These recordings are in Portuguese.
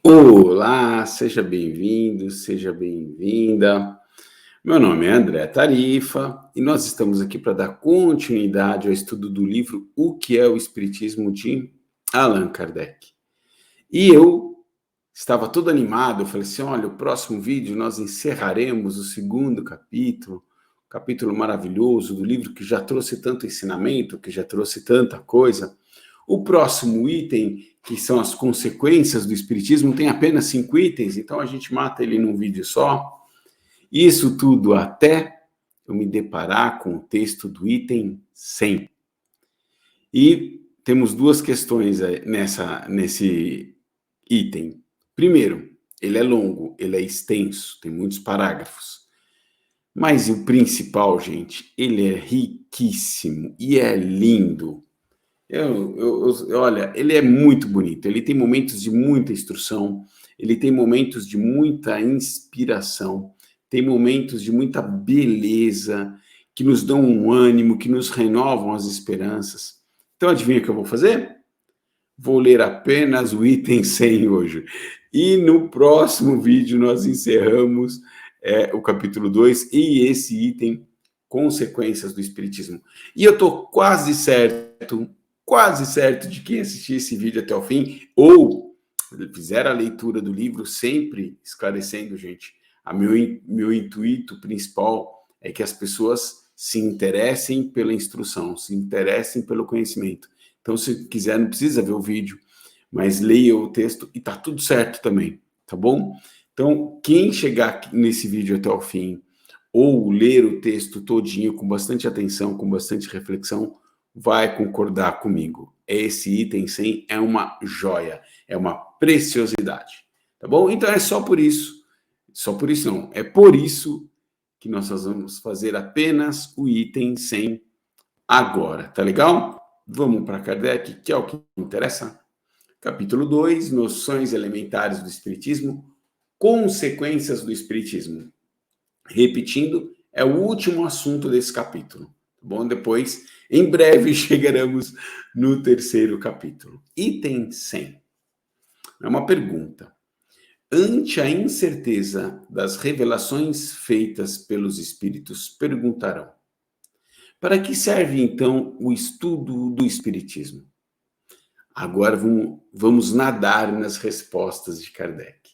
Olá, seja bem-vindo, seja bem-vinda. Meu nome é André Tarifa e nós estamos aqui para dar continuidade ao estudo do livro O que é o Espiritismo de Allan Kardec. E eu estava todo animado, eu falei assim, olha, o próximo vídeo nós encerraremos o segundo capítulo, um capítulo maravilhoso do livro que já trouxe tanto ensinamento, que já trouxe tanta coisa. O próximo item, que são as consequências do Espiritismo, tem apenas 5 itens, então a gente mata ele num vídeo só. Isso tudo até eu me deparar com o texto do item 100. E temos duas questões nesse item. Primeiro, ele é longo, ele é extenso, tem muitos parágrafos. Mas o principal, gente, ele é riquíssimo e é lindo. Olha, ele é muito bonito, ele tem momentos de muita instrução, ele tem momentos de muita inspiração, tem momentos de muita beleza, que nos dão um ânimo, que nos renovam as esperanças. Então, adivinha o que eu vou fazer? Vou ler apenas o item 100 hoje. E no próximo vídeo nós encerramos o capítulo 2 e esse item, consequências do Espiritismo. E eu estou quase certo de quem assistir esse vídeo até o fim, ou fizer a leitura do livro, sempre esclarecendo, gente, meu intuito principal é que as pessoas se interessem pela instrução, se interessem pelo conhecimento. Então, se quiser, não precisa ver o vídeo, mas leia o texto e tá tudo certo também, tá bom? Então, quem chegar nesse vídeo até o fim, ou ler o texto todinho com bastante atenção, com bastante reflexão, vai concordar comigo. Esse item 100 é uma joia, é uma preciosidade, tá bom? Então é só por isso não, é por isso que nós vamos fazer apenas o item 100 agora, tá legal? Vamos para Kardec, que é o que interessa. Capítulo 2, noções elementares do Espiritismo, consequências do Espiritismo. Repetindo, é o último assunto desse capítulo. Tá bom? Depois, em breve, chegaremos no terceiro capítulo. Item 100. É uma pergunta. Ante a incerteza das revelações feitas pelos espíritos, perguntarão: para que serve, então, o estudo do Espiritismo? Agora vamos nadar nas respostas de Kardec.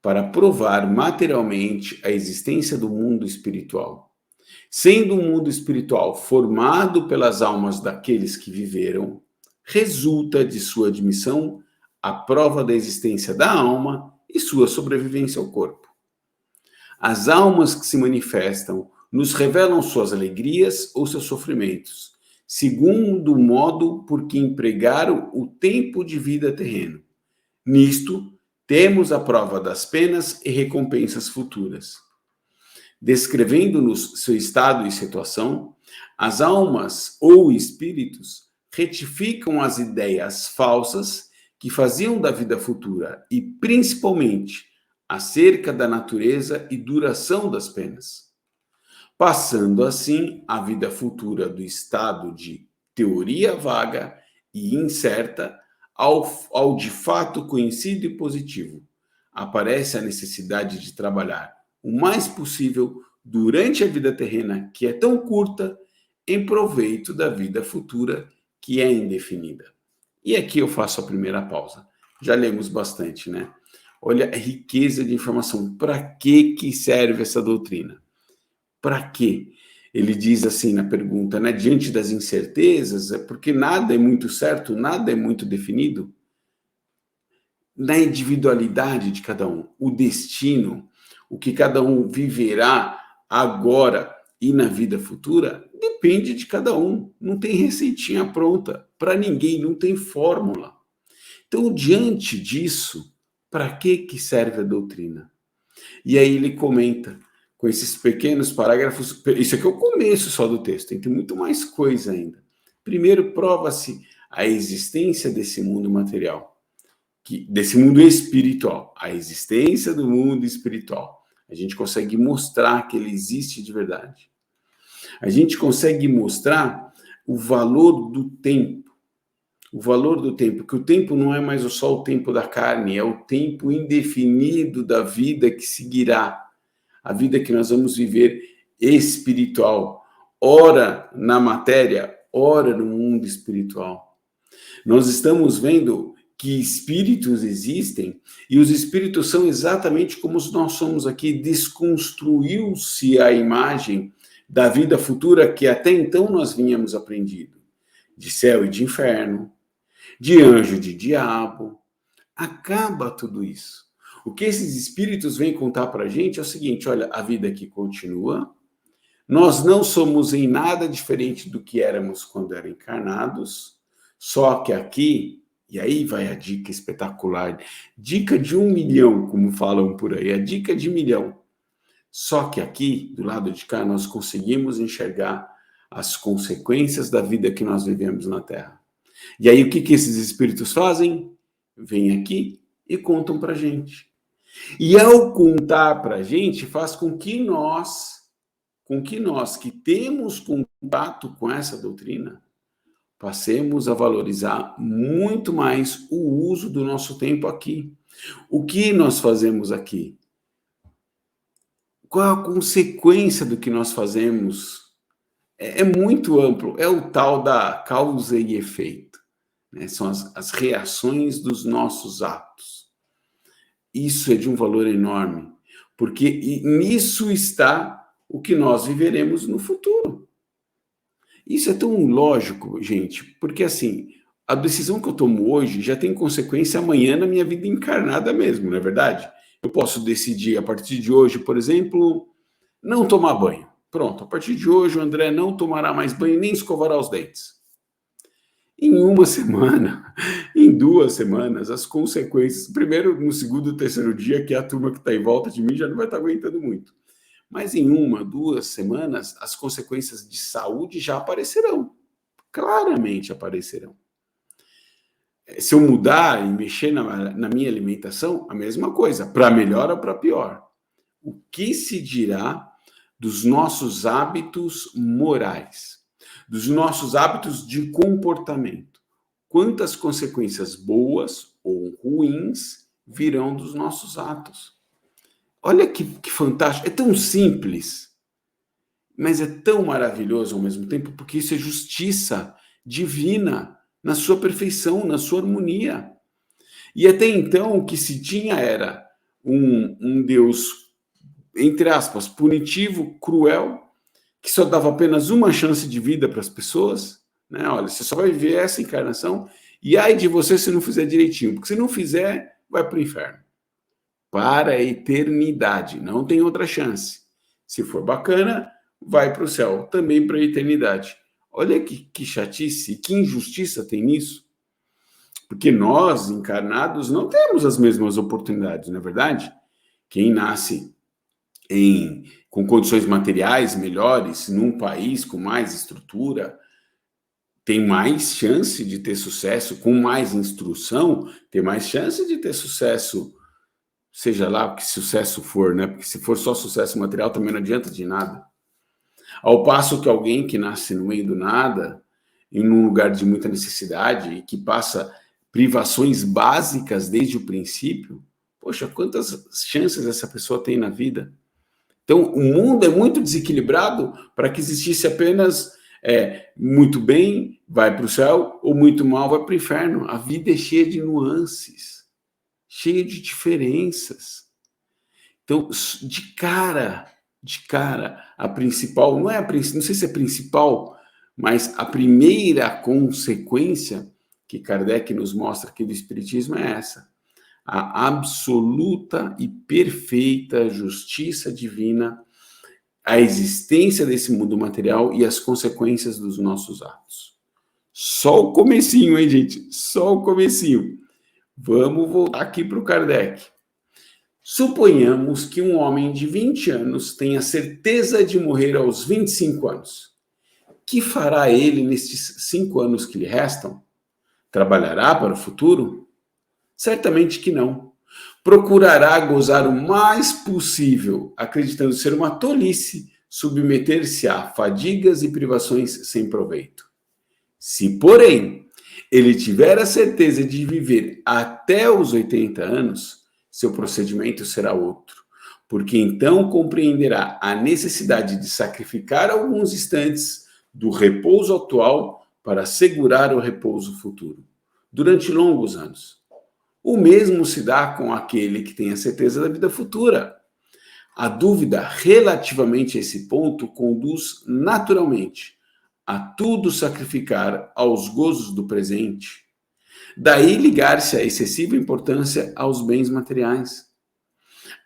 Para provar materialmente a existência do mundo espiritual. Sendo o mundo espiritual formado pelas almas daqueles que viveram, resulta de sua admissão a prova da existência da alma e sua sobrevivência ao corpo. As almas que se manifestam nos revelam suas alegrias ou seus sofrimentos, segundo o modo por que empregaram o tempo de vida terreno. Nisto, temos a prova das penas e recompensas futuras. Descrevendo-nos seu estado e situação, as almas ou espíritos retificam as ideias falsas que faziam da vida futura e, principalmente, acerca da natureza e duração das penas, passando assim a vida futura do estado de teoria vaga e incerta ao de fato conhecido e positivo. Aparece a necessidade de trabalhar o mais possível durante a vida terrena, que é tão curta, em proveito da vida futura, que é indefinida. E aqui eu faço a primeira pausa. Já lemos bastante, né? Olha a riqueza de informação. Para que serve essa doutrina? Para quê? Ele diz assim na pergunta, né? Diante das incertezas, é porque nada é muito certo, nada é muito definido. Na individualidade de cada um, o destino, o que cada um viverá agora e na vida futura, depende de cada um. Não tem receitinha pronta para ninguém, não tem fórmula. Então, diante disso, para que serve a doutrina? E aí ele comenta, com esses pequenos parágrafos, isso aqui é o começo só do texto, tem muito mais coisa ainda. Primeiro, prova-se a existência desse mundo material, desse mundo espiritual, a existência do mundo espiritual. A gente consegue mostrar que ele existe de verdade. A gente consegue mostrar o valor do tempo, o valor do tempo, que o tempo não é mais só o tempo da carne, é o tempo indefinido da vida que seguirá, a vida que nós vamos viver espiritual, ora na matéria, ora no mundo espiritual. Nós estamos vendo que espíritos existem e os espíritos são exatamente como nós somos aqui. Desconstruiu-se a imagem da vida futura que até então nós vínhamos aprendido, de céu e de inferno, de anjo e de diabo. Acaba tudo isso. O que esses espíritos vêm contar para a gente é o seguinte: olha, a vida aqui continua, nós não somos em nada diferente do que éramos quando eram encarnados, só que aqui, e aí vai a dica espetacular, dica de 1 milhão, como falam por aí, a dica de 1 milhão. Só que aqui, do lado de cá, nós conseguimos enxergar as consequências da vida que nós vivemos na Terra. E aí, o que esses espíritos fazem? Vêm aqui e contam para a gente. E ao contar para a gente, faz com que nós que temos contato com essa doutrina, passemos a valorizar muito mais o uso do nosso tempo aqui. O que nós fazemos aqui? Qual a consequência do que nós fazemos? É muito amplo, é o tal da causa e efeito, né? São as reações dos nossos atos. Isso é de um valor enorme, porque nisso está o que nós viveremos no futuro. Isso é tão lógico, gente, porque assim, a decisão que eu tomo hoje já tem consequência amanhã na minha vida encarnada mesmo, não é verdade? Eu posso decidir a partir de hoje, por exemplo, não tomar banho. Pronto, a partir de hoje o André não tomará mais banho nem escovará os dentes. Em 1 semana, em 2 semanas, as consequências, primeiro, no segundo, terceiro dia, que a turma que está em volta de mim já não vai estar aguentando muito. Mas em 1, 2 semanas, as consequências de saúde já aparecerão. Claramente aparecerão. Se eu mudar e mexer na minha alimentação, a mesma coisa, para melhor ou para pior. O que se dirá dos nossos hábitos morais, dos nossos hábitos de comportamento? Quantas consequências boas ou ruins virão dos nossos atos? Olha que fantástico, é tão simples, mas é tão maravilhoso ao mesmo tempo, porque isso é justiça divina na sua perfeição, na sua harmonia. E até então o que se tinha era um Deus, entre aspas, punitivo, cruel, que só dava apenas uma chance de vida para as pessoas, né? Olha, você só vai viver essa encarnação e ai de você se não fizer direitinho, porque se não fizer, vai para o inferno. Para a eternidade, não tem outra chance. Se for bacana, vai para o céu, também para a eternidade. Olha que chatice, que injustiça tem nisso. Porque nós, encarnados, não temos as mesmas oportunidades, não é verdade? Quem nasce com condições materiais melhores, num país com mais estrutura, tem mais chance de ter sucesso, com mais instrução, tem mais chance de ter sucesso, seja lá o que sucesso for, né? Porque se for só sucesso material, também não adianta de nada. Ao passo que alguém que nasce no meio do nada, em um lugar de muita necessidade, e que passa privações básicas desde o princípio, poxa, quantas chances essa pessoa tem na vida? Então, o mundo é muito desequilibrado para que existisse apenas muito bem, vai para o céu, ou muito mal, vai para o inferno. A vida é cheia de nuances, cheia de diferenças. Então, de cara, a principal, não sei se é principal, mas a primeira consequência que Kardec nos mostra aqui do Espiritismo é essa: a absoluta e perfeita justiça divina, a existência desse mundo material e as consequências dos nossos atos. Só o comecinho, hein, gente? Só o comecinho. Vamos voltar aqui para o Kardec. Suponhamos que um homem de 20 anos tenha certeza de morrer aos 25 anos. Que fará ele nestes 5 anos que lhe restam? Trabalhará para o futuro? Certamente que não. Procurará gozar o mais possível, acreditando ser uma tolice submeter-se a fadigas e privações sem proveito. Se, porém, ele tiver a certeza de viver até os 80 anos, seu procedimento será outro, porque então compreenderá a necessidade de sacrificar alguns instantes do repouso atual para assegurar o repouso futuro, durante longos anos. O mesmo se dá com aquele que tem a certeza da vida futura. A dúvida relativamente a esse ponto conduz naturalmente a tudo sacrificar aos gozos do presente. Daí ligar-se a excessiva importância aos bens materiais.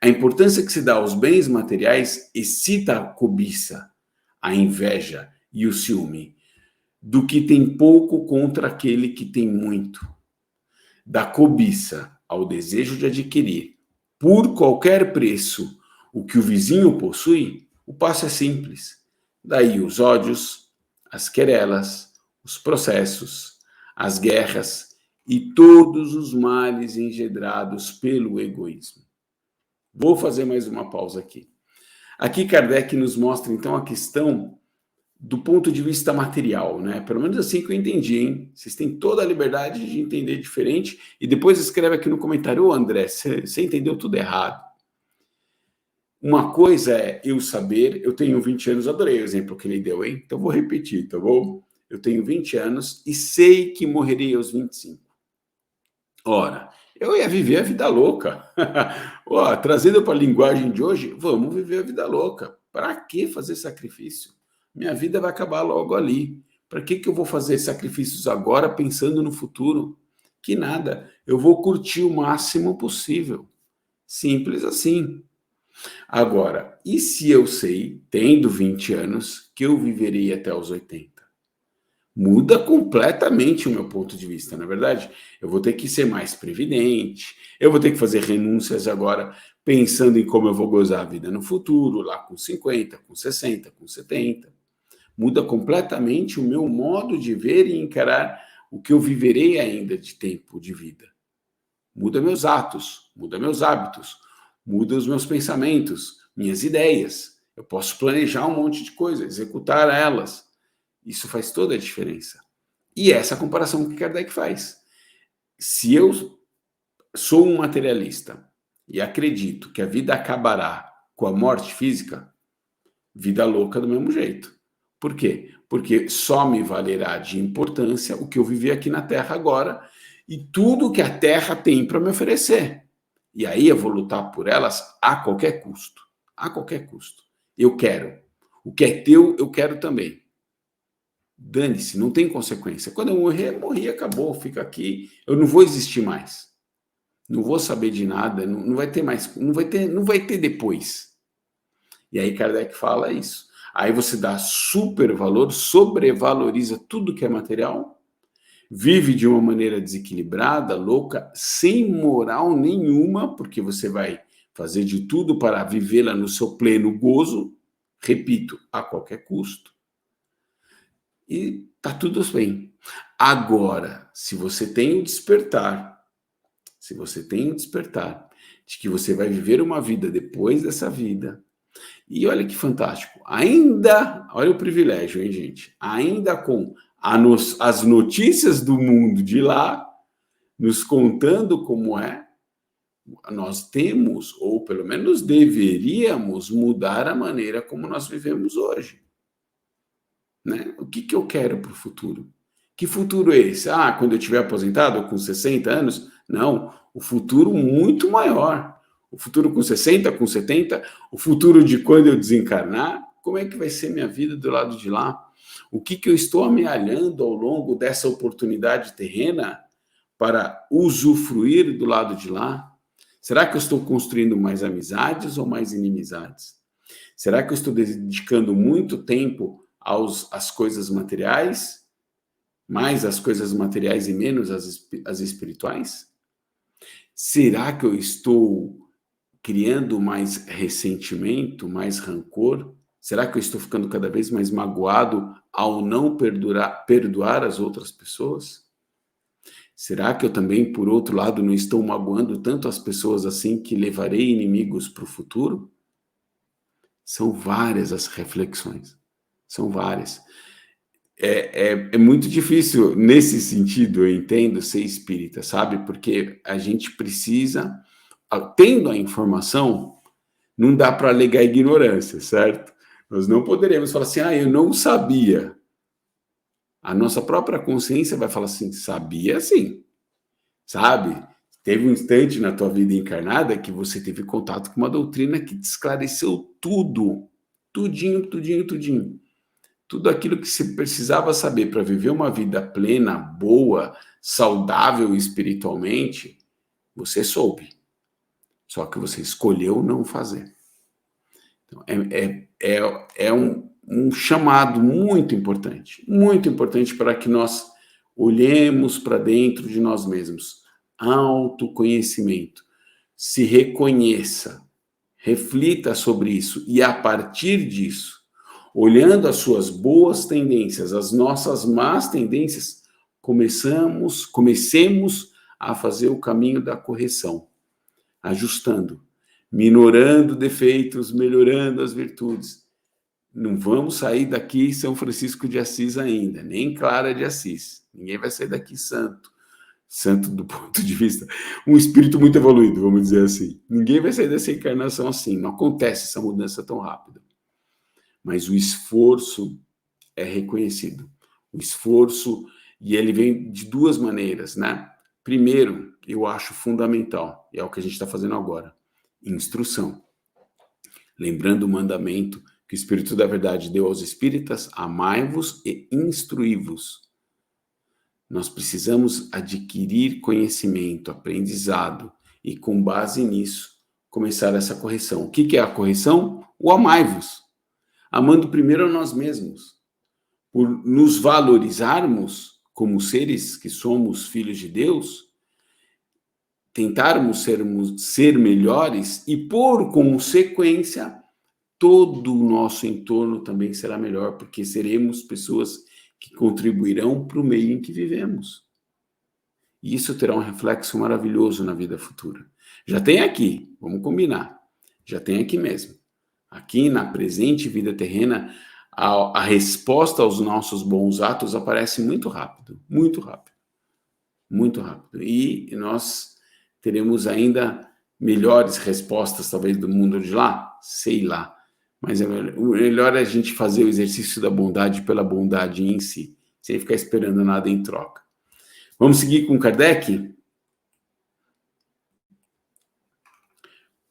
A importância que se dá aos bens materiais excita a cobiça, a inveja e o ciúme, do que tem pouco contra aquele que tem muito. Da cobiça ao desejo de adquirir, por qualquer preço, o que o vizinho possui, o passo é simples. Daí os ódios, as querelas, os processos, as guerras e todos os males engendrados pelo egoísmo. Vou fazer mais uma pausa aqui. Aqui Kardec nos mostra então a questão do ponto de vista material, né? Pelo menos assim que eu entendi, hein? Vocês têm toda a liberdade de entender diferente e depois escreve aqui no comentário, ô André, você entendeu tudo errado. Uma coisa é eu saber, eu tenho 20 anos, adorei o exemplo que ele deu, hein? Então vou repetir, tá bom? Eu tenho 20 anos e sei que morrerei aos 25. Ora, eu ia viver a vida louca. Ó, trazendo para a linguagem de hoje, vamos viver a vida louca. Para que fazer sacrifício? Minha vida vai acabar logo ali. Para que eu vou fazer sacrifícios agora pensando no futuro? Que nada, eu vou curtir o máximo possível. Simples assim. Agora, e se eu sei, tendo 20 anos, que eu viverei até os 80? Muda completamente o meu ponto de vista, na verdade. Eu vou ter que ser mais previdente, eu vou ter que fazer renúncias agora, pensando em como eu vou gozar a vida no futuro, lá com 50, com 60, com 70. Muda completamente o meu modo de ver e encarar o que eu viverei ainda de tempo de vida. Muda meus atos, muda meus hábitos, muda os meus pensamentos, minhas ideias. Eu posso planejar um monte de coisa, executar elas. Isso faz toda a diferença. E essa comparação que Kardec faz. Se eu sou um materialista e acredito que a vida acabará com a morte física, vida louca do mesmo jeito. Por quê? Porque só me valerá de importância o que eu vivi aqui na Terra agora e tudo que a Terra tem para me oferecer. E aí eu vou lutar por elas a qualquer custo. A qualquer custo. Eu quero. O que é teu, eu quero também. Dane-se, não tem consequência. Quando eu morrer, morri, acabou, fica aqui. Eu não vou existir mais. Não vou saber de nada, não vai ter mais, não vai ter depois. E aí Kardec fala isso. Aí você dá super valor, sobrevaloriza tudo que é material, vive de uma maneira desequilibrada, louca, sem moral nenhuma, porque você vai fazer de tudo para vivê-la no seu pleno gozo, repito, a qualquer custo. E tá tudo bem. Agora, se você tem o despertar, de que você vai viver uma vida depois dessa vida, e olha que fantástico, ainda, olha o privilégio, hein, gente? Ainda com as notícias do mundo de lá, nos contando como é, nós temos, ou pelo menos deveríamos, mudar a maneira como nós vivemos hoje. Né? O que eu quero para o futuro? Que futuro é esse? Ah, quando eu estiver aposentado, com 60 anos? Não, o futuro muito maior. O futuro com 60, com 70, o futuro de quando eu desencarnar, como é que vai ser minha vida do lado de lá? O que eu estou amealhando ao longo dessa oportunidade terrena para usufruir do lado de lá? Será que eu estou construindo mais amizades ou mais inimizades? Será que eu estou dedicando muito tempo às coisas materiais, mais às coisas materiais e menos às espirituais? Será que eu estou criando mais ressentimento, mais rancor? Será que eu estou ficando cada vez mais magoado ao não perdoar as outras pessoas? Será que eu também, por outro lado, não estou magoando tanto as pessoas assim que levarei inimigos para o futuro? São várias as reflexões. São várias. É muito difícil, nesse sentido, eu entendo, ser espírita, sabe? Porque a gente precisa, tendo a informação, não dá para alegar ignorância, certo? Nós não poderemos falar assim, eu não sabia. A nossa própria consciência vai falar assim, sabia sim, sabe? Teve um instante na tua vida encarnada que você teve contato com uma doutrina que te esclareceu tudo, tudinho, tudinho, tudinho. Tudo aquilo que você precisava saber para viver uma vida plena, boa, saudável espiritualmente, você soube. Só que você escolheu não fazer. Então, é um chamado muito importante para que nós olhemos para dentro de nós mesmos. Autoconhecimento. Se reconheça, reflita sobre isso e a partir disso, olhando as suas boas tendências, as nossas más tendências, comecemos a fazer o caminho da correção, ajustando, minorando defeitos, melhorando as virtudes. Não vamos sair daqui São Francisco de Assis ainda, nem Clara de Assis. Ninguém vai sair daqui santo do ponto de vista, um espírito muito evoluído, vamos dizer assim. Ninguém vai sair dessa encarnação assim, não acontece essa mudança tão rápida. Mas o esforço é reconhecido. O esforço, e ele vem de duas maneiras, né? Primeiro, eu acho fundamental, e é o que a gente está fazendo agora, instrução. Lembrando o mandamento que o Espírito da Verdade deu aos espíritas, amai-vos e instruí-vos. Nós precisamos adquirir conhecimento, aprendizado, e com base nisso, começar essa correção. O que é a correção? O amai-vos. Amando primeiro a nós mesmos. Por nos valorizarmos como seres que somos filhos de Deus, tentarmos ser melhores e, por consequência, todo o nosso entorno também será melhor, porque seremos pessoas que contribuirão para o meio em que vivemos. E isso terá um reflexo maravilhoso na vida futura. Já tem aqui, vamos combinar, já tem aqui mesmo. Aqui na presente vida terrena, a resposta aos nossos bons atos aparece muito rápido, muito rápido, muito rápido. E nós teremos ainda melhores respostas, talvez, do mundo de lá, sei lá. Mas o melhor é a gente fazer o exercício da bondade pela bondade em si, sem ficar esperando nada em troca. Vamos seguir com Kardec?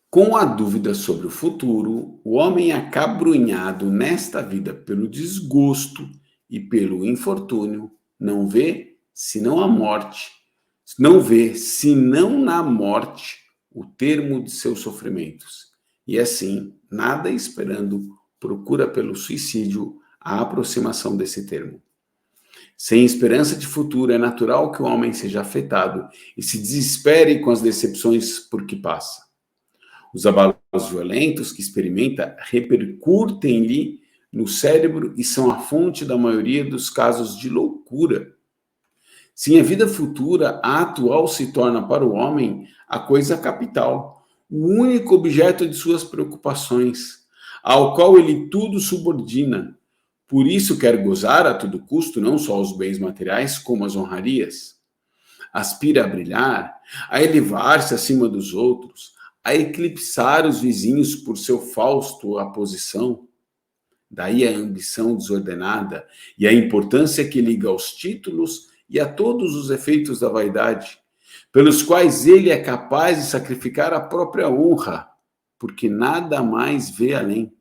Com a dúvida sobre o futuro, o homem acabrunhado nesta vida pelo desgosto e pelo infortúnio, não vê senão a morte, não vê senão na morte o termo de seus sofrimentos. E assim, nada esperando, procura pelo suicídio a aproximação desse termo. Sem esperança de futuro, é natural que o homem seja afetado e se desespere com as decepções por que passa. Os abalos violentos que experimenta repercutem-lhe no cérebro e são a fonte da maioria dos casos de loucura. Sem a vida futura, a atual se torna para o homem a coisa capital, o único objeto de suas preocupações, ao qual ele tudo subordina. Por isso quer gozar a todo custo não só os bens materiais, como as honrarias. Aspira a brilhar, a elevar-se acima dos outros, a eclipsar os vizinhos por seu fausto a posição. Daí a ambição desordenada e a importância que liga aos títulos e a todos os efeitos da vaidade, pelos quais ele é capaz de sacrificar a própria honra, porque nada mais vê além.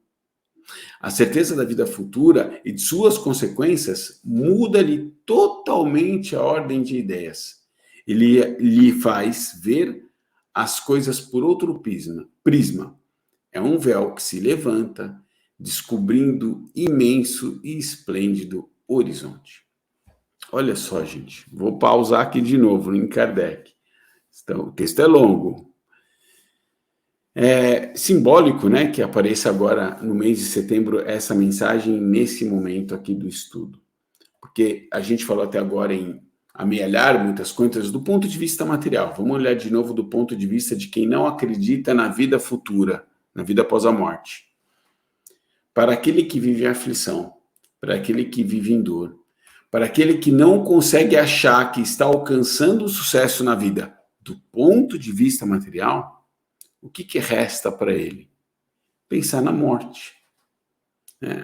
A certeza da vida futura e de suas consequências muda-lhe totalmente a ordem de ideias. Ele lhe faz ver as coisas por outro prisma. É um véu que se levanta, descobrindo imenso e esplêndido horizonte. Olha só, gente, vou pausar aqui de novo em Kardec. Então, o texto é longo. É simbólico, né, que apareça agora no mês de setembro essa mensagem nesse momento aqui do estudo. Porque a gente falou até agora em amealhar muitas coisas do ponto de vista material. Vamos olhar de novo do ponto de vista de quem não acredita na vida futura, na vida após a morte. Para aquele que vive em aflição, para aquele que vive em dor, para aquele que não consegue achar que está alcançando o sucesso na vida do ponto de vista material, o que resta para ele? Pensar na morte.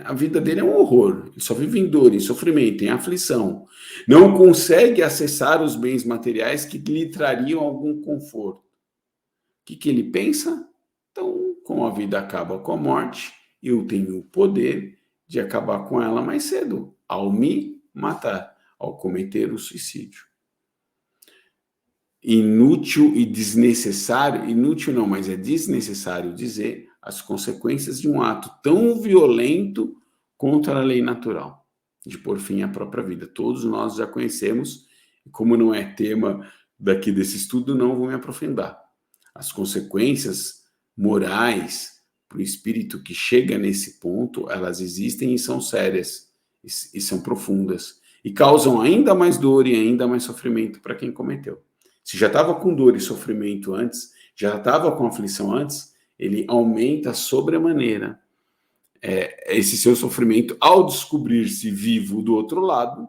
A vida dele é um horror, ele só vive em dor, em sofrimento, em aflição. Não consegue acessar os bens materiais que lhe trariam algum conforto. O que ele pensa? Então, como a vida acaba com a morte, eu tenho o poder de acabar com ela mais cedo, ao me matar, ao cometer o suicídio. Inútil e desnecessário, inútil não, mas é desnecessário dizer as consequências de um ato tão violento contra a lei natural, de pôr fim à própria vida. Todos nós já conhecemos, e como não é tema daqui desse estudo, não vou me aprofundar. As consequências morais para o espírito que chega nesse ponto, elas existem e são sérias, e são profundas, e causam ainda mais dor e ainda mais sofrimento para quem cometeu. Se já estava com dor e sofrimento antes, já estava com aflição antes, ele aumenta sobremaneira esse seu sofrimento ao descobrir-se vivo do outro lado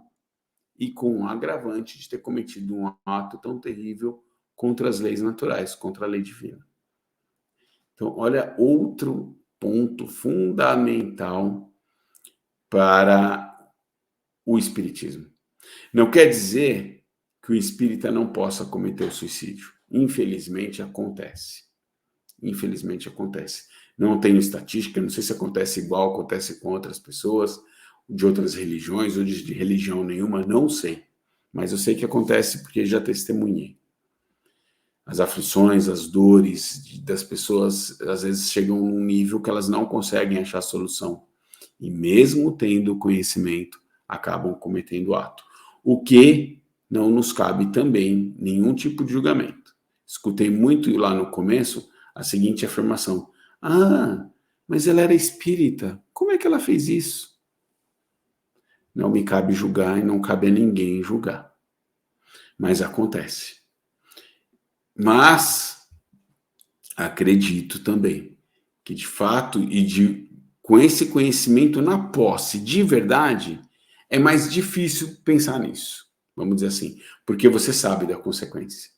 e com um agravante de ter cometido um ato tão terrível contra as leis naturais, contra a lei divina. Então, olha outro ponto fundamental para o espiritismo. Não quer dizer que o espírita não possa cometer o suicídio. Infelizmente acontece. Infelizmente acontece. Não tenho estatística, não sei se acontece igual, acontece com outras pessoas, de outras religiões ou de religião nenhuma, não sei. Mas eu sei que acontece porque já testemunhei. As aflições, as dores das pessoas, às vezes chegam num nível que elas não conseguem achar solução. E mesmo tendo conhecimento, acabam cometendo ato. O que não nos cabe também nenhum tipo de julgamento. Escutei muito lá no começo a seguinte afirmação: ah, mas ela era espírita, como é que ela fez isso? Não me cabe julgar e não cabe a ninguém julgar. Mas acontece. Mas acredito também que de fato com esse conhecimento na posse de verdade, é mais difícil pensar nisso, vamos dizer assim, porque você sabe da consequência.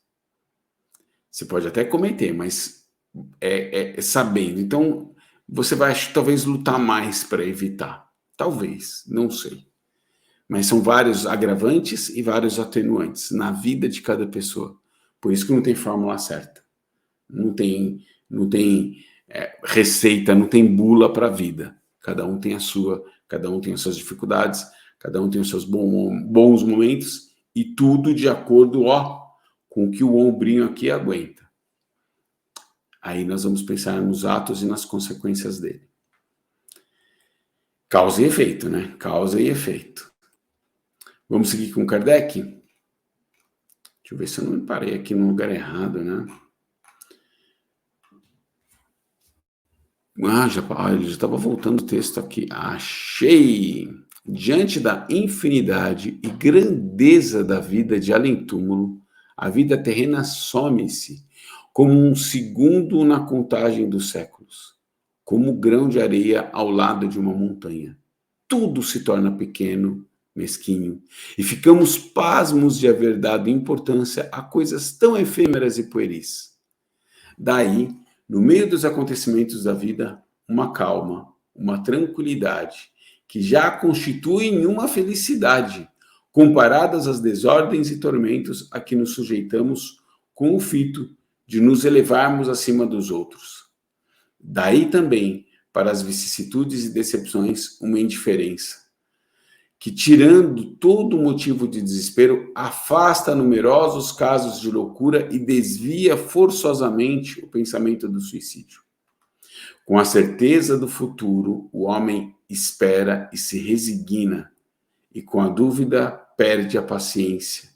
Você pode até cometer, mas sabendo. Então, você vai talvez lutar mais para evitar. Talvez, não sei. Mas são vários agravantes e vários atenuantes na vida de cada pessoa. Por isso que não tem fórmula certa. Não tem receita, não tem bula para a vida. Cada um tem a sua, cada um tem as suas dificuldades, cada um tem os seus bons momentos e tudo de acordo com o que o ombrinho aqui aguenta. Aí nós vamos pensar nos atos e nas consequências dele. Causa e efeito, né? Causa e efeito. Vamos seguir com Kardec? Deixa eu ver se eu não me parei aqui no lugar errado, né? Ele já estava voltando o texto aqui. Achei! Diante da infinidade e grandeza da vida de além-túmulo, a vida terrena some-se como um segundo na contagem dos séculos, como grão de areia ao lado de uma montanha. Tudo se torna pequeno, mesquinho, e ficamos pasmos de haver dado importância a coisas tão efêmeras e pueris. Daí, no meio dos acontecimentos da vida, uma calma, uma tranquilidade, que já constituem uma felicidade, comparadas às desordens e tormentos a que nos sujeitamos com o fito de nos elevarmos acima dos outros. Daí também, para as vicissitudes e decepções, uma indiferença, que, tirando todo motivo de desespero, afasta numerosos casos de loucura e desvia forçosamente o pensamento do suicídio. Com a certeza do futuro, o homem espera e se resigna, e com a dúvida perde a paciência,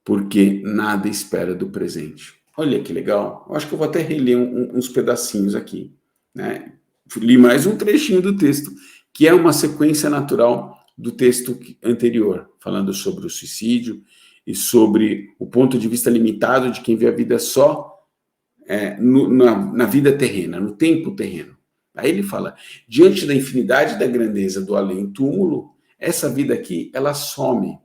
porque nada espera do presente. Olha que legal. Eu acho que eu vou até reler uns pedacinhos aqui, né? Li mais um trechinho do texto, que é uma sequência natural do texto anterior, falando sobre o suicídio e sobre o ponto de vista limitado de quem vê a vida só na vida terrena, no tempo terreno. Aí ele fala: diante da infinidade e da grandeza do além-túmulo, essa vida aqui, ela some.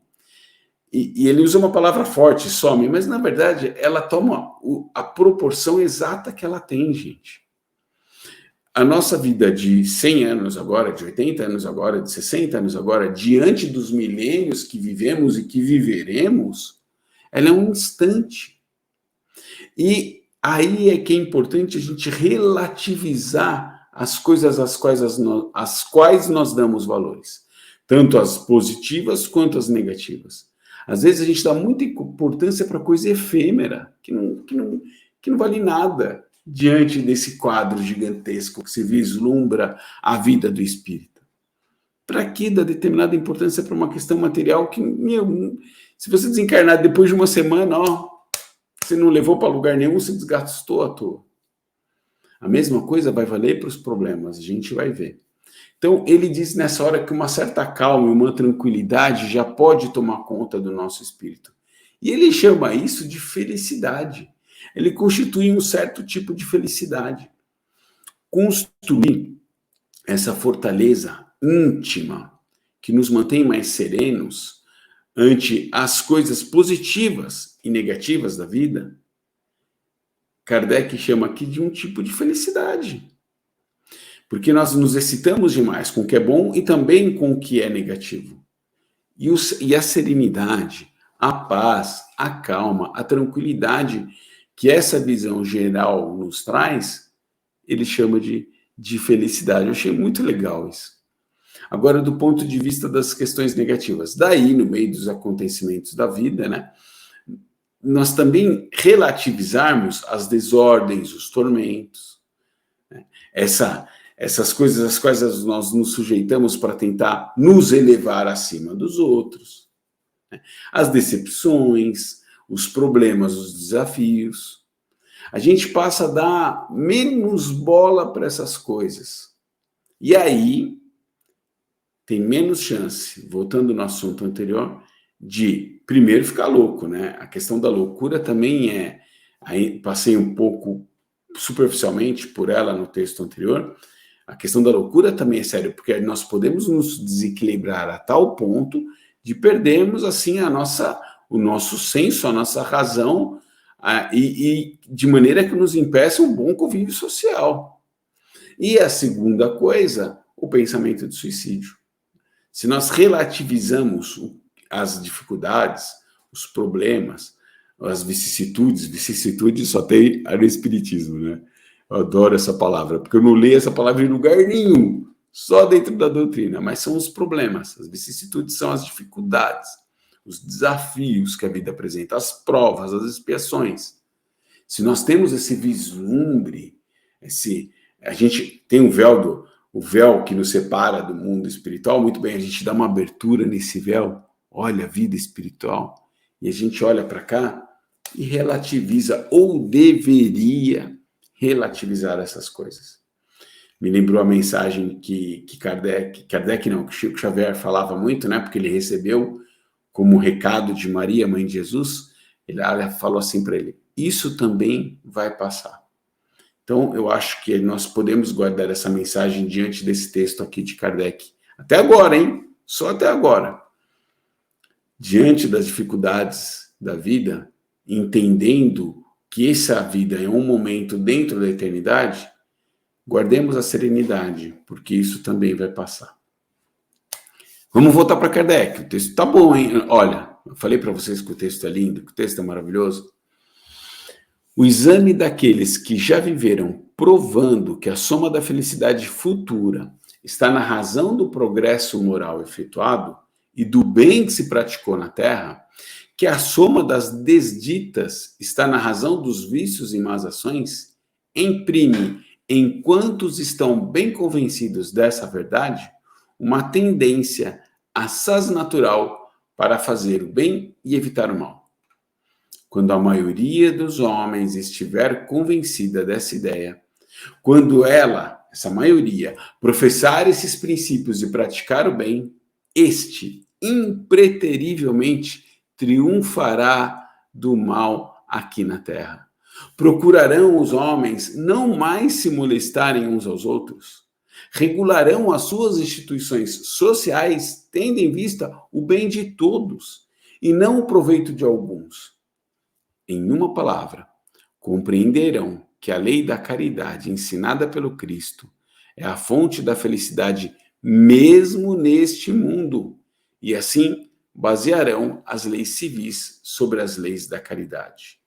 E ele usa uma palavra forte, some, mas na verdade ela toma a proporção exata que ela tem, gente. A nossa vida de 100 anos agora, de 80 anos agora, de 60 anos agora, diante dos milênios que vivemos e que viveremos, ela é um instante. E aí é que é importante a gente relativizar as coisas às quais nós damos valores, tanto as positivas quanto as negativas. Às vezes a gente dá muita importância para coisa efêmera, que não vale nada diante desse quadro gigantesco que se vislumbra a vida do espírito. Para que dar determinada importância para uma questão material que, se você desencarnar depois de uma semana, você não levou para lugar nenhum, você desgastou à toa. A mesma coisa vai valer para os problemas, a gente vai ver. Então, ele diz nessa hora que uma certa calma e uma tranquilidade já pode tomar conta do nosso espírito. E ele chama isso de felicidade. Ele constitui um certo tipo de felicidade. Construir essa fortaleza íntima que nos mantém mais serenos ante as coisas positivas e negativas da vida, Kardec chama aqui de um tipo de felicidade. Porque nós nos excitamos demais com o que é bom e também com o que é negativo. E a serenidade, a paz, a calma, a tranquilidade que essa visão geral nos traz, ele chama de felicidade. Eu achei muito legal isso. Agora, do ponto de vista das questões negativas, daí, no meio dos acontecimentos da vida, né, nós também relativizarmos as desordens, os tormentos, né, essas coisas às quais nós nos sujeitamos para tentar nos elevar acima dos outros, né, as decepções, os problemas, os desafios. A gente passa a dar menos bola para essas coisas. E aí tem menos chance, voltando no assunto anterior, de primeiro ficar louco, né? A questão da loucura também aí passei um pouco superficialmente por ela no texto anterior. A questão da loucura também é sério, porque nós podemos nos desequilibrar a tal ponto de perdermos assim o nosso senso, a nossa razão, e de maneira que nos impeça um bom convívio social. E a segunda coisa, o pensamento de suicídio. Se nós relativizamos as dificuldades, os problemas, as vicissitudes só tem no Espiritismo, né? Eu adoro essa palavra, porque eu não leio essa palavra em lugar nenhum, só dentro da doutrina, mas são os problemas, as vicissitudes são as dificuldades, os desafios que a vida apresenta, as provas, as expiações. Se nós temos esse vislumbre, a gente tem o véu que nos separa do mundo espiritual, muito bem, a gente dá uma abertura nesse véu, olha a vida espiritual, e a gente olha para cá e relativiza, ou deveria relativizar essas coisas. Me lembrou a mensagem que Kardec não, que Chico Xavier falava muito, né, porque ele recebeu como recado de Maria, mãe de Jesus, ele falou assim para ele, isso também vai passar. Então, eu acho que nós podemos guardar essa mensagem diante desse texto aqui de Kardec. Até agora, hein? Só até agora. Diante das dificuldades da vida, entendendo que essa vida é um momento dentro da eternidade, guardemos a serenidade, porque isso também vai passar. Vamos voltar para Kardec. O texto tá bom, hein? Olha, eu falei para vocês que o texto é lindo, que o texto é maravilhoso. O exame daqueles que já viveram provando que a soma da felicidade futura está na razão do progresso moral efetuado e do bem que se praticou na Terra, que a soma das desditas está na razão dos vícios e más ações, imprime, em quantos estão bem convencidos dessa verdade, uma tendência assaz natural para fazer o bem e evitar o mal. Quando a maioria dos homens estiver convencida dessa ideia, quando ela, essa maioria, professar esses princípios e praticar o bem, este impreterivelmente triunfará do mal aqui na terra. Procurarão os homens não mais se molestarem uns aos outros, Regularão as suas instituições sociais, tendo em vista o bem de todos, e não o proveito de alguns. Em uma palavra, compreenderão que a lei da caridade ensinada pelo Cristo é a fonte da felicidade mesmo neste mundo, e assim basearão as leis civis sobre as leis da caridade.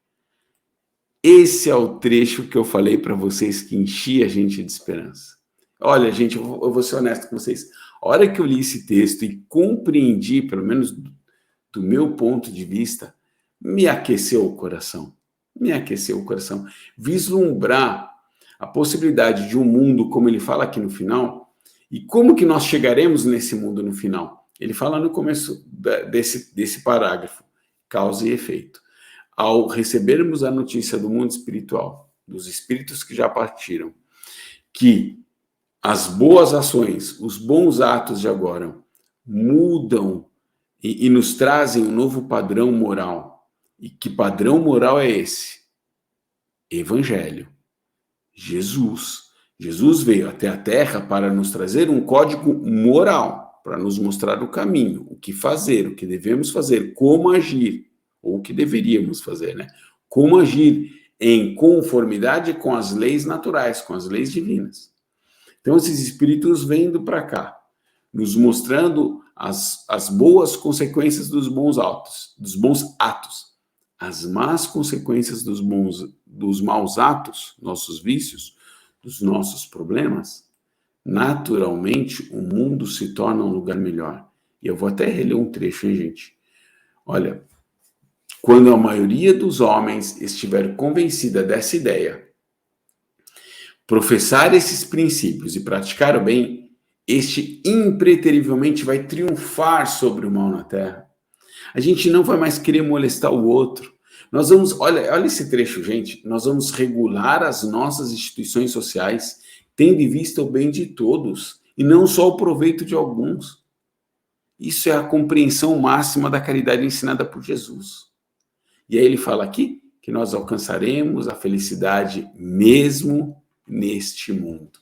Esse é o trecho que eu falei para vocês que enchia a gente de esperança. Olha, gente, eu vou ser honesto com vocês. A hora que eu li esse texto e compreendi, pelo menos do meu ponto de vista, me aqueceu o coração. Me aqueceu o coração. Vislumbrar a possibilidade de um mundo, como ele fala aqui no final, e como que nós chegaremos nesse mundo no final. Ele fala no começo desse parágrafo, causa e efeito. Ao recebermos a notícia do mundo espiritual, dos espíritos que já partiram, que as boas ações, os bons atos de agora mudam e nos trazem um novo padrão moral. E que padrão moral é esse? Evangelho. Jesus. Jesus veio até a Terra para nos trazer um código moral, para nos mostrar o caminho, o que fazer, o que devemos fazer, como agir, ou o que deveríamos fazer, né? Como agir em conformidade com as leis naturais, com as leis divinas. Então, esses espíritos vindo para cá, nos mostrando as boas consequências dos bons atos, as más consequências dos maus atos, nossos vícios, dos nossos problemas, naturalmente o mundo se torna um lugar melhor. E eu vou até reler um trecho, hein, gente? Olha, quando a maioria dos homens estiver convencida dessa ideia, professar esses princípios e praticar o bem, este impreterivelmente vai triunfar sobre o mal na Terra. A gente não vai mais querer molestar o outro. Nós vamos, olha esse trecho, gente. Nós vamos regular as nossas instituições sociais, tendo em vista o bem de todos, e não só o proveito de alguns. Isso é a compreensão máxima da caridade ensinada por Jesus. E aí ele fala aqui que nós alcançaremos a felicidade mesmo neste mundo.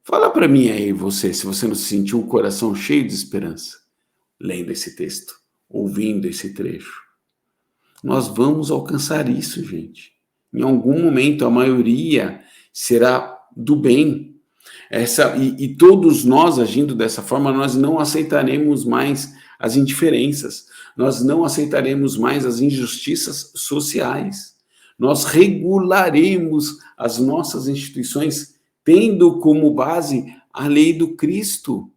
Fala para mim aí, você, se você não sentiu o coração cheio de esperança, lendo esse texto, ouvindo esse trecho. Nós vamos alcançar isso, gente. Em algum momento, a maioria será do bem. E todos nós, agindo dessa forma, nós não aceitaremos mais as indiferenças, nós não aceitaremos mais as injustiças sociais. Nós regularemos as nossas instituições tendo como base a lei do Cristo.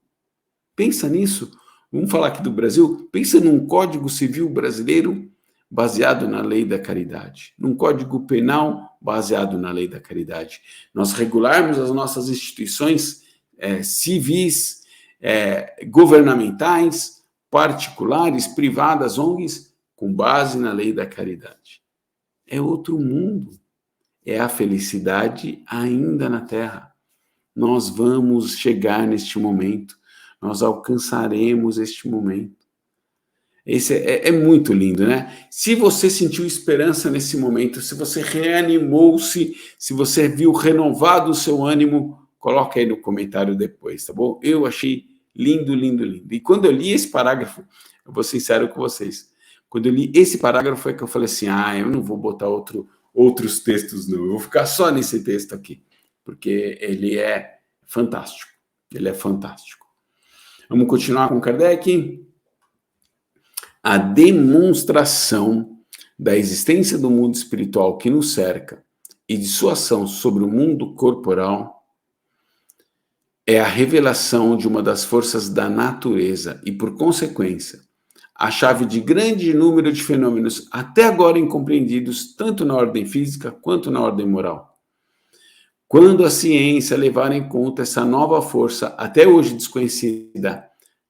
Pensa nisso. Vamos falar aqui do Brasil. Pensa num Código Civil brasileiro baseado na lei da caridade, num Código Penal baseado na lei da caridade. Nós regularmos as nossas instituições civis, governamentais, particulares, privadas, ONGs, com base na lei da caridade. É outro mundo. É a felicidade ainda na Terra. Nós vamos chegar neste momento. Nós alcançaremos este momento. Esse é muito lindo, né? Se você sentiu esperança nesse momento, se você reanimou-se, se você viu renovado o seu ânimo, coloca aí no comentário depois, tá bom? Eu achei lindo, lindo, lindo. E quando eu li esse parágrafo, eu vou ser sincero com vocês, quando eu li esse parágrafo é que eu falei assim, eu não vou botar outros textos não, eu vou ficar só nesse texto aqui, porque ele é fantástico, ele é fantástico. Vamos continuar com Kardec? A demonstração da existência do mundo espiritual que nos cerca e de sua ação sobre o mundo corporal é a revelação de uma das forças da natureza e, por consequência, a chave de grande número de fenômenos até agora incompreendidos tanto na ordem física quanto na ordem moral. Quando a ciência levar em conta essa nova força, até hoje desconhecida,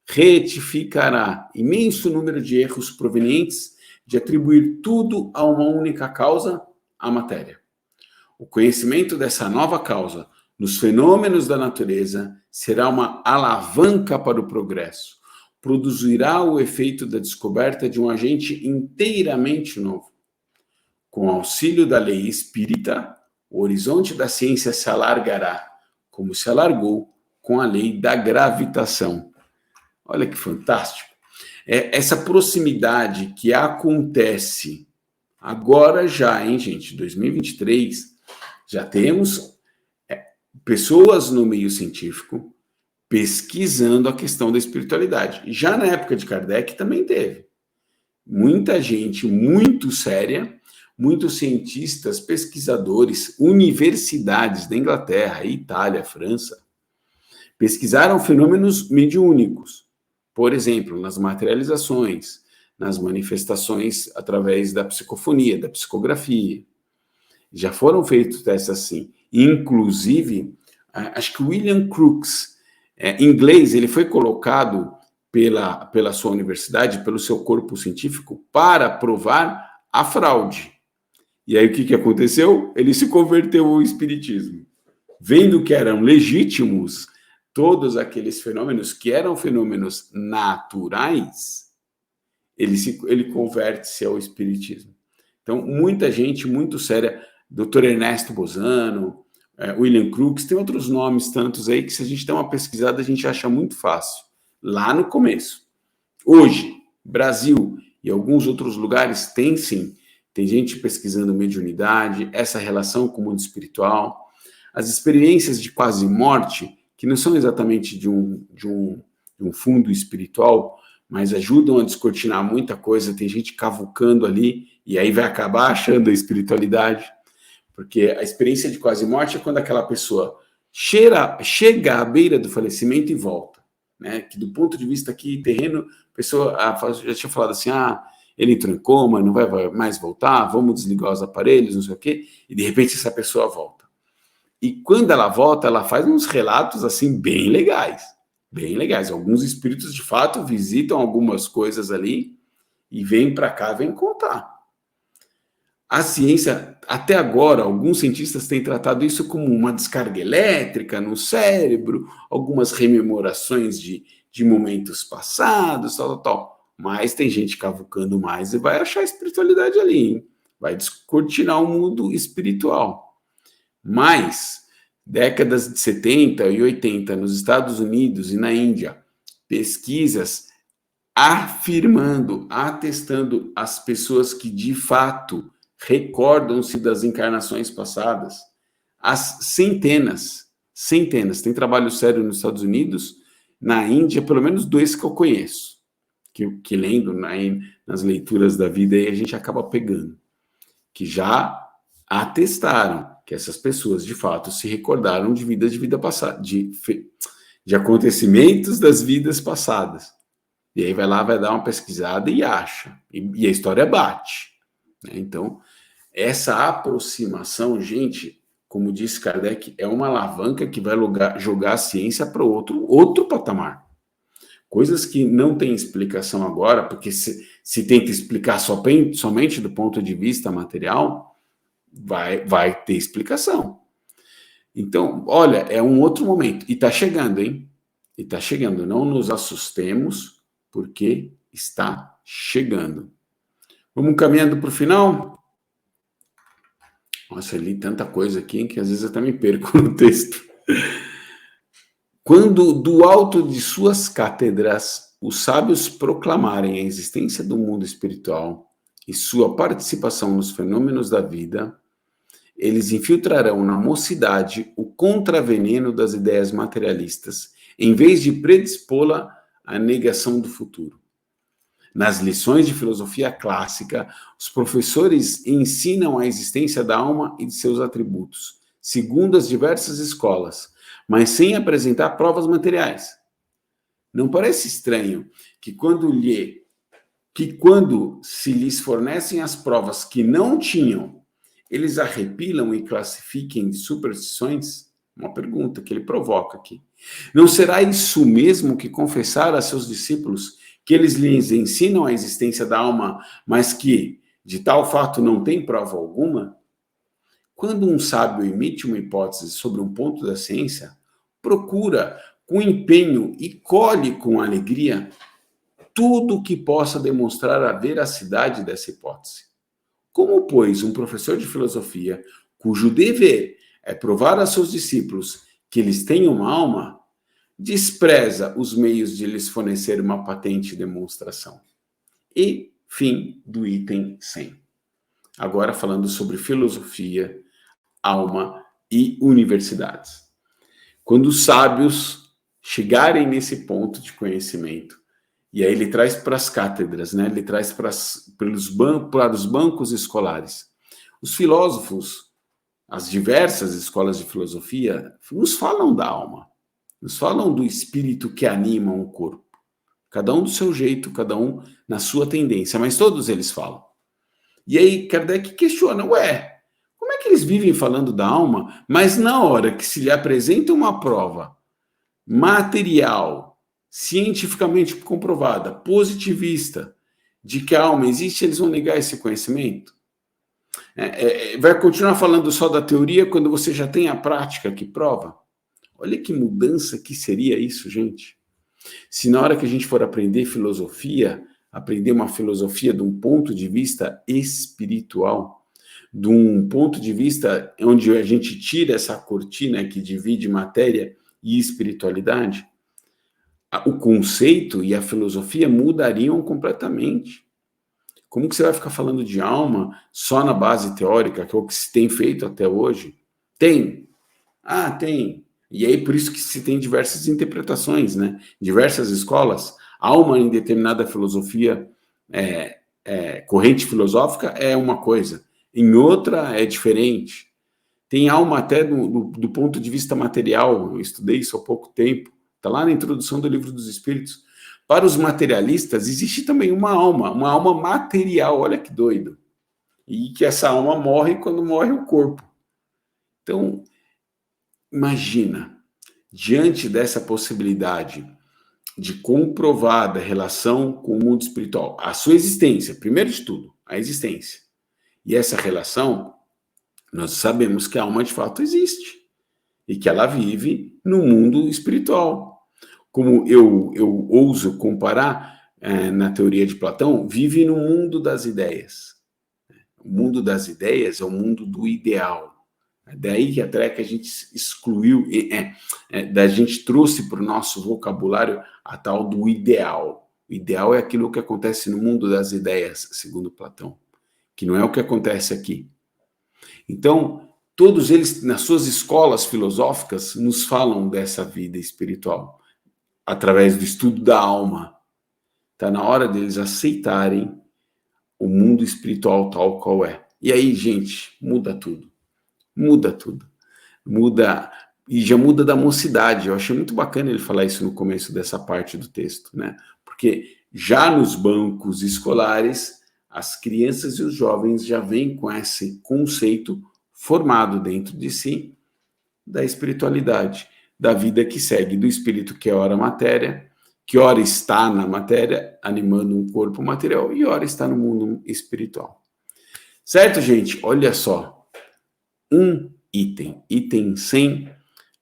retificará imenso número de erros provenientes de atribuir tudo a uma única causa, a matéria. O conhecimento dessa nova causa nos fenômenos da natureza será uma alavanca para o progresso, produzirá o efeito da descoberta de um agente inteiramente novo. Com auxílio da lei espírita, o horizonte da ciência se alargará, como se alargou com a lei da gravitação. Olha que fantástico. Essa proximidade que acontece agora já, hein, gente? 2023, já temos pessoas no meio científico pesquisando a questão da espiritualidade. Já na época de Kardec também teve. Muita gente muito séria, muitos cientistas, pesquisadores, universidades da Inglaterra, Itália, França, pesquisaram fenômenos mediúnicos. Por exemplo, nas materializações, nas manifestações através da psicofonia, da psicografia. Já foram feitos testes assim. Inclusive, acho que William Crookes, inglês, ele foi colocado pela sua universidade, pelo seu corpo científico, para provar a fraude. E aí o que aconteceu? Ele se converteu ao espiritismo. Vendo que eram legítimos todos aqueles fenômenos que eram fenômenos naturais, ele converte-se ao espiritismo. Então, muita gente muito séria, Dr. Ernesto Bozano, William Crookes, tem outros nomes tantos aí que se a gente der uma pesquisada, a gente acha muito fácil. Lá no começo. Hoje, Brasil e alguns outros lugares tem sim. Tem gente pesquisando mediunidade, essa relação com o mundo espiritual, as experiências de quase morte, que não são exatamente de um fundo espiritual, mas ajudam a descortinar muita coisa. Tem gente cavucando ali e aí vai acabar achando a espiritualidade. Porque a experiência de quase morte é quando aquela pessoa chega à beira do falecimento e volta. Né? Que do ponto de vista aqui, terreno, a pessoa já tinha falado assim, ele entrou em coma, não vai mais voltar, vamos desligar os aparelhos, não sei o quê, e de repente essa pessoa volta. E quando ela volta, ela faz uns relatos assim bem legais. Alguns espíritos, de fato, visitam algumas coisas ali e vêm para cá, vêm contar. A ciência, até agora, alguns cientistas têm tratado isso como uma descarga elétrica no cérebro, algumas rememorações de momentos passados, tal. Mas tem gente cavucando mais e vai achar a espiritualidade ali, hein? Vai descortinar o mundo espiritual. Mas, décadas de 70 e 80, nos Estados Unidos e na Índia, pesquisas afirmando, atestando as pessoas que, de fato, recordam-se das encarnações passadas, as centenas. Tem trabalho sério nos Estados Unidos, na Índia, pelo menos 2 que eu conheço, que lendo nas leituras da vida, aí a gente acaba pegando, que já atestaram que essas pessoas, de fato, se recordaram de vida passada, de acontecimentos das vidas passadas. E aí vai dar uma pesquisada e acha, e a história bate. Então, essa aproximação, gente, como disse Kardec, é uma alavanca que vai jogar a ciência para outro patamar. Coisas que não têm explicação agora, porque se tenta explicar somente do ponto de vista material, vai ter explicação. Então, olha, é um outro momento. E está chegando, hein? E está chegando. Não nos assustemos, porque está chegando. Vamos caminhando para o final? Nossa, eu li tanta coisa aqui que às vezes eu também perco no texto. Quando do alto de suas cátedras os sábios proclamarem a existência do mundo espiritual e sua participação nos fenômenos da vida, eles infiltrarão na mocidade o contraveneno das ideias materialistas, em vez de predispô-la à negação do futuro. Nas lições de filosofia clássica, os professores ensinam a existência da alma e de seus atributos, segundo as diversas escolas, mas sem apresentar provas materiais. Não parece estranho que quando se lhes fornecem as provas que não tinham, eles arrepilam e classifiquem de superstições? Uma pergunta que ele provoca aqui. Não será isso mesmo que confessar a seus discípulos que eles lhes ensinam a existência da alma, mas que, de tal fato, não tem prova alguma? Quando um sábio emite uma hipótese sobre um ponto da ciência, procura com empenho e colhe com alegria tudo o que possa demonstrar a veracidade dessa hipótese. Como, pois, um professor de filosofia, cujo dever é provar a seus discípulos que eles têm uma alma, despreza os meios de lhes fornecer uma patente demonstração. E fim do item 100. Agora falando sobre filosofia, alma e universidades. Quando os sábios chegarem nesse ponto de conhecimento, e aí ele traz para as cátedras, né? Ele traz para os bancos escolares. Os filósofos, as diversas escolas de filosofia, nos falam da alma, nos falam do espírito que anima o corpo. Cada um do seu jeito, cada um na sua tendência, mas todos eles falam. E aí Kardec questiona, como é que eles vivem falando da alma, mas na hora que se lhe apresenta uma prova material, cientificamente comprovada, positivista, de que a alma existe, eles vão negar esse conhecimento? Vai continuar falando só da teoria quando você já tem a prática que prova? Olha que mudança que seria isso, gente. Se na hora que a gente for aprender filosofia, aprender uma filosofia de um ponto de vista espiritual, de um ponto de vista onde a gente tira essa cortina que divide matéria e espiritualidade, o conceito e a filosofia mudariam completamente. Como que você vai ficar falando de alma só na base teórica, que é o que se tem feito até hoje? Tem. Tem. E aí por isso que se tem diversas interpretações, né? Diversas escolas. Alma em determinada filosofia, corrente filosófica é uma coisa, em outra é diferente. Tem alma até do ponto de vista material, eu estudei isso há pouco tempo, está lá na introdução do Livro dos Espíritos. Para os materialistas, existe também uma alma material, olha que doido. E que essa alma morre quando morre o corpo. Então, imagina, diante dessa possibilidade de comprovada relação com o mundo espiritual, a sua existência, primeiro de tudo, a existência. E essa relação, nós sabemos que a alma de fato existe e que ela vive no mundo espiritual. Como eu ouso comparar, na teoria de Platão, vive no mundo das ideias. O mundo das ideias é o mundo do ideal. Daí que até que a gente excluiu, da gente trouxe para o nosso vocabulário a tal do ideal. O ideal é aquilo que acontece no mundo das ideias, segundo Platão, que não é o que acontece aqui. Então, todos eles, nas suas escolas filosóficas, nos falam dessa vida espiritual, através do estudo da alma. Está na hora deles aceitarem o mundo espiritual tal qual é. E aí, gente, muda tudo. Muda tudo. Muda, e já muda da mocidade. Eu achei muito bacana ele falar isso no começo dessa parte do texto, né? Porque já nos bancos escolares, as crianças e os jovens já vêm com esse conceito formado dentro de si da espiritualidade, da vida que segue, do espírito que é ora matéria, que ora está na matéria, animando um corpo material, e ora está no mundo espiritual. Certo, gente? Olha só. Item 100,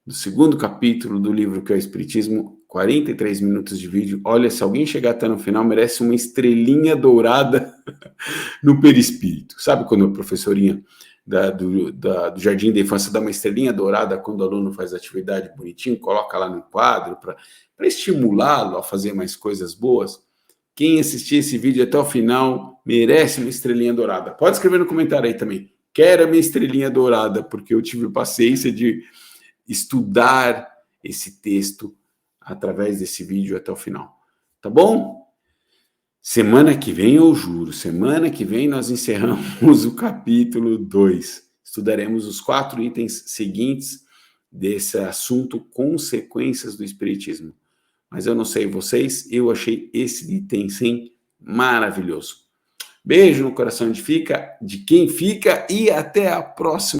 do segundo capítulo do livro que é o Espiritismo, 43 minutos de vídeo. Olha, se alguém chegar até no final, merece uma estrelinha dourada no perispírito. Sabe quando a professorinha do Jardim da Infância dá uma estrelinha dourada quando o aluno faz atividade bonitinho, coloca lá no quadro para estimulá-lo a fazer mais coisas boas? Quem assistir esse vídeo até o final merece uma estrelinha dourada. Pode escrever no comentário aí também. Quero a minha estrelinha dourada, porque eu tive paciência de estudar esse texto através desse vídeo até o final. Tá bom? Semana que vem, eu juro, semana que vem nós encerramos o capítulo 2. Estudaremos os 4 itens seguintes desse assunto, consequências do Espiritismo. Mas eu não sei vocês, eu achei esse item 100 maravilhoso. Beijo no coração de quem fica e até a próxima.